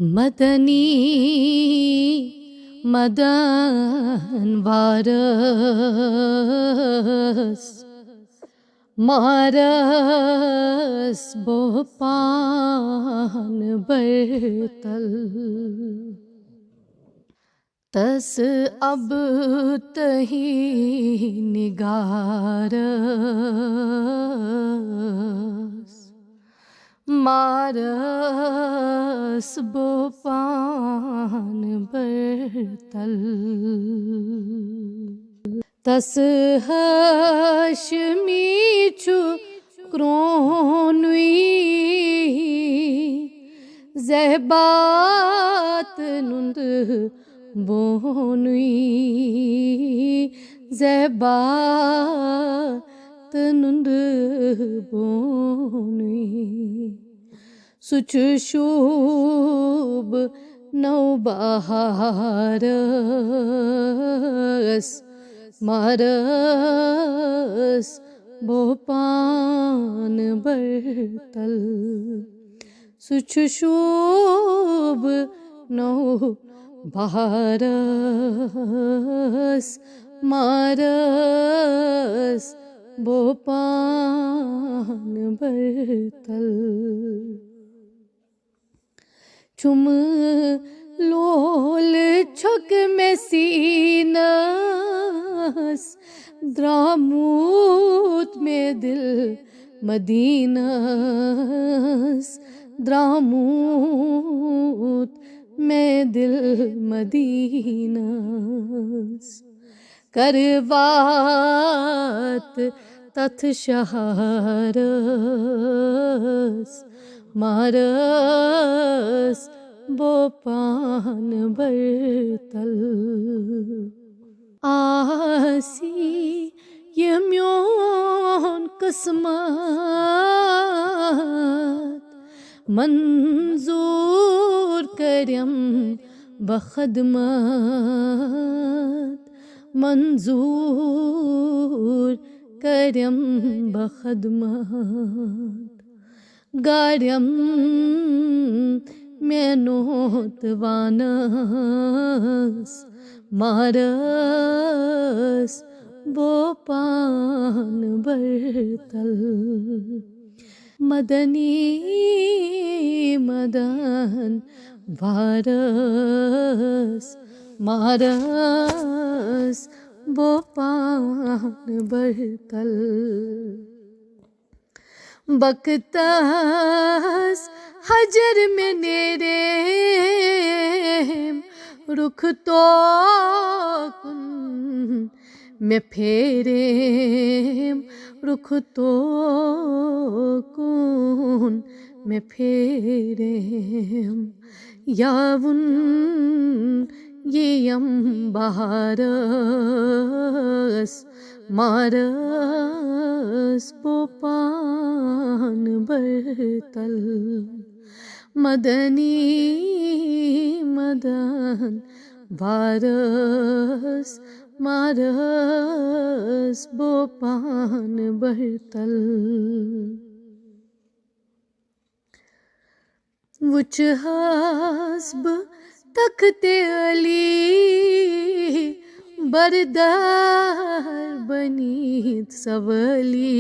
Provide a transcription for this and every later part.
मदनी मदन वारस मारस बोपान बरतल तस अब तही निगारस मारस बोपान बरतल तस हशमीचु क्रोनुई ज़हबात नुंद बोनुई ज़हबात नुंद बोनुई सुच शुभ नौबहारस मारस बोपान बरतल सुच शुभ नौबहारस मारस बोपान बरतल चुम लोल छक में सीनस द्रामूत में दिल मदीनस द्रामूत में दिल मदीनस करवात तथ शहारस मारस बोपान बरतल आसी ये म्योन किस्मत मंजूर करम बखदमत मंजूर करम बखदमत गार्यम मेनोत वानस मारस बोपान बरतल मदनी मदन वारस मारस बोपान बरतल बकतस हजर में नेरे रुख तो कुन में फेरे रुख तो कुन में फेरे यावुन ये बहारस मारस बोपान बरतल मदनी मदन वारस मारस बोपान बरतल वुच हस्ब तख्ते अली बरदार बनीत सवली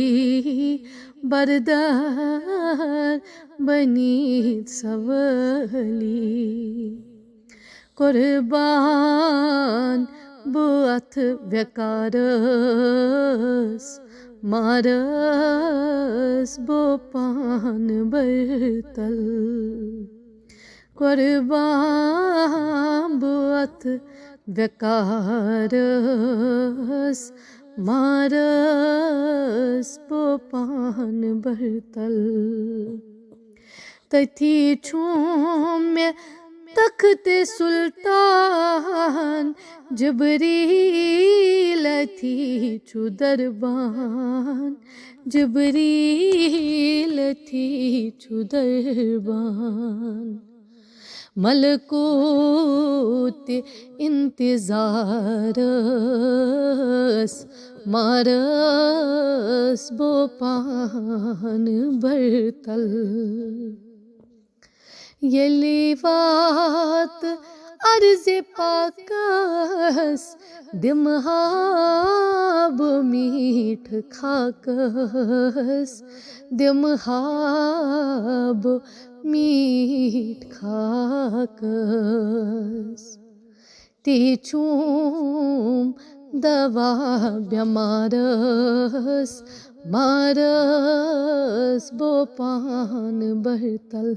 बरदार बनीत सवली कुर्बान बुअथ व्यकारस मारस बोपान बरतल कुर्बान बुअथ व्यकारस मारस बोपान बरतल तथी छूम में तख्ते सुल्तान जबरील थी चुदरबान जबरील थी चुदरबान मलकूत इंतज़ारस मारस बोपान बरतल येली वात अर्ज़ पाकस दिमहाब मीठ खाकस दिमहाब मीठ खाकस तीचूम दवा ब्यमारस मारस बोपान बहतल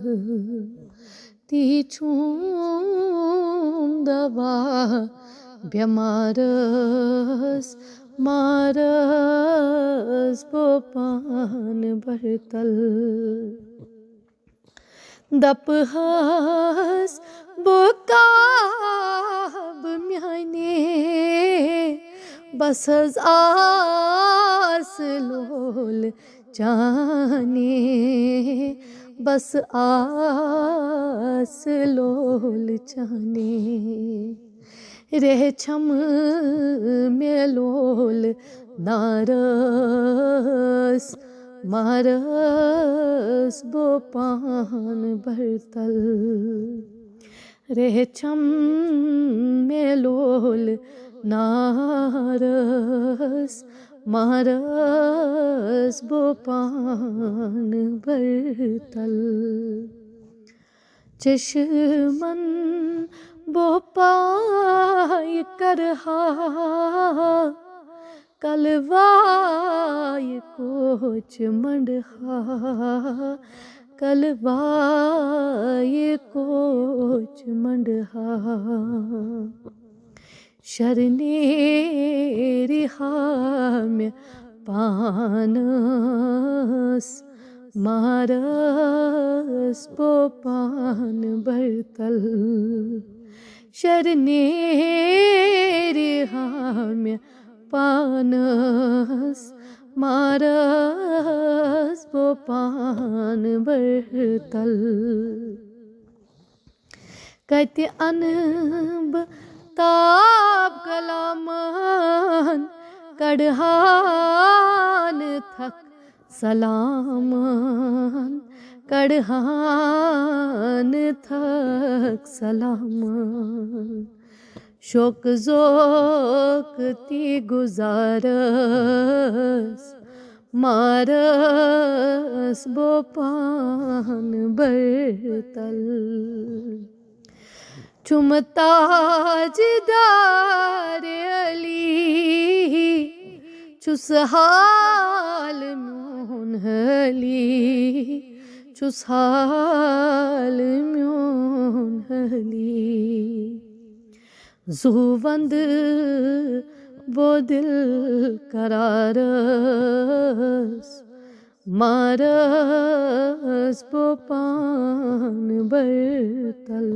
तीचूम दवा ब्यमारस मारस बोपान बहतल दपहस बोकाब म्याने बसज आस लोल जाने बस आस लोल जाने रह छम मेलोल नारस मारस बोपान बहतल रह छम मेलोल नारस मारस बोपान बहतल चश्मन बोपाय करहा कलवाय कोच मंडहा कलवाय कोच मंडहा शरने रिहाम्य पानस मारस बोपान बहतल शरने रिहाम्य पानस मारस बोपान बहतल कति अनब ताब कलामान कड़हान थक सलामान कड़हान थक सलामान शोक जोक ती गुजारस मारस बोपान बहतल चुमताजदार अली चुसहाल म्योन हली चुसहाल म्योन हली जुवंद वो दिल करारस मारस बोपान बहतल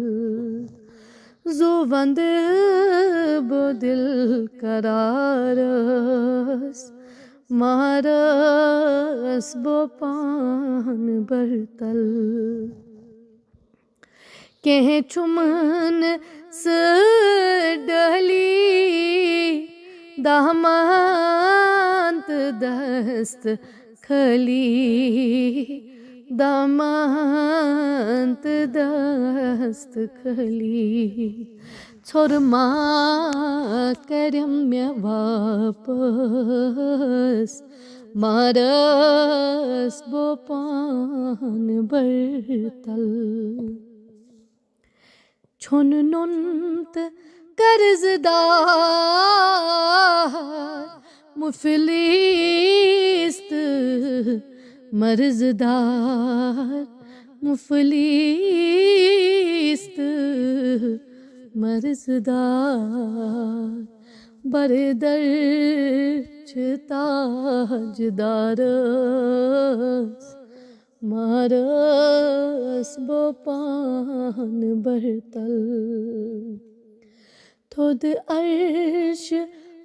जुवंद वो दिल करारस मारस बोपान बहतल कह चुमन सडली दामांत दस्त खली दामांत दस्त खली छोरमा करम्य वापस मारस बोपान बहतल छोन नोंत कर्जदार मुफलिस्त मर्जदार मुफलिस्त मर्जदार बरदर ताजदारस मारस बोपान बहतल थोद अर्श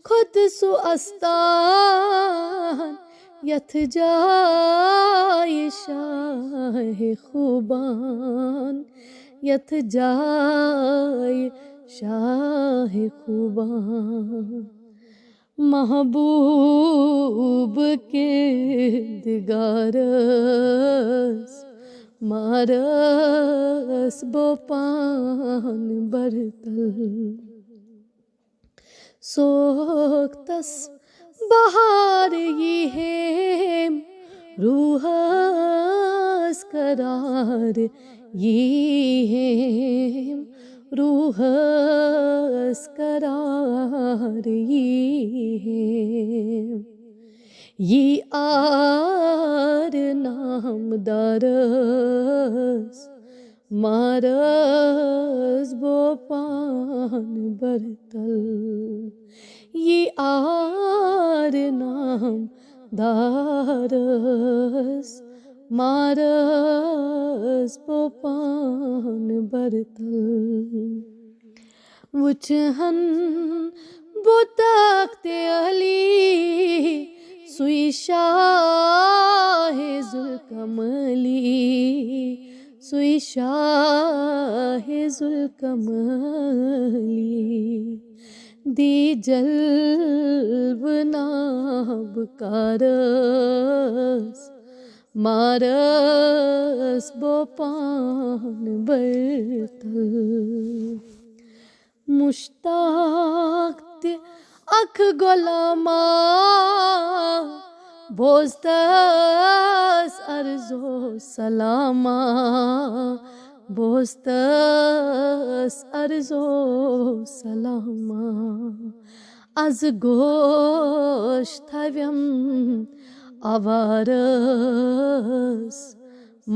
खुद सु अस्तान यथ जाय शाह खुबान यथ जाय शाह खुबान महबूब के दिगारस मारस बोपान बरतल सोक्तस बहार ये हेम रूहस करार ये हेम रूहस करार ये हेम ये आर नामदारस मारस बोपान बरतल ये आर नामदारस मारस बोपान बरतल वुचहन बुतकते अली सुई शाहे जुल्कमली सुई शाहे जुल्कमली दी जल्ब नाब कारस मारस बोपान बरतल मुश्ताक ते अख गुलामा बोस्तस अर्जो सलामा बोस्तस अर्जो सलामा az gosh thavyam avaras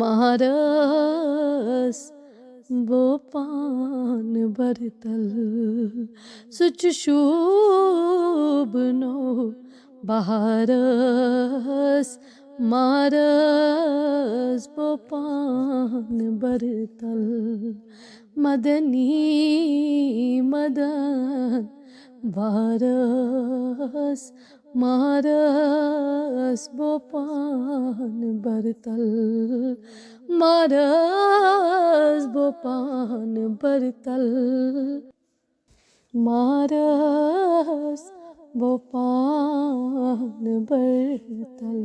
maharas बोपान बरतल सुच शोभनो बहारस मारस बोपान बरतल मदनी मदन वारस मारस बोपान बरतल मारस बोपान बरतल मारस बोपान बरतल।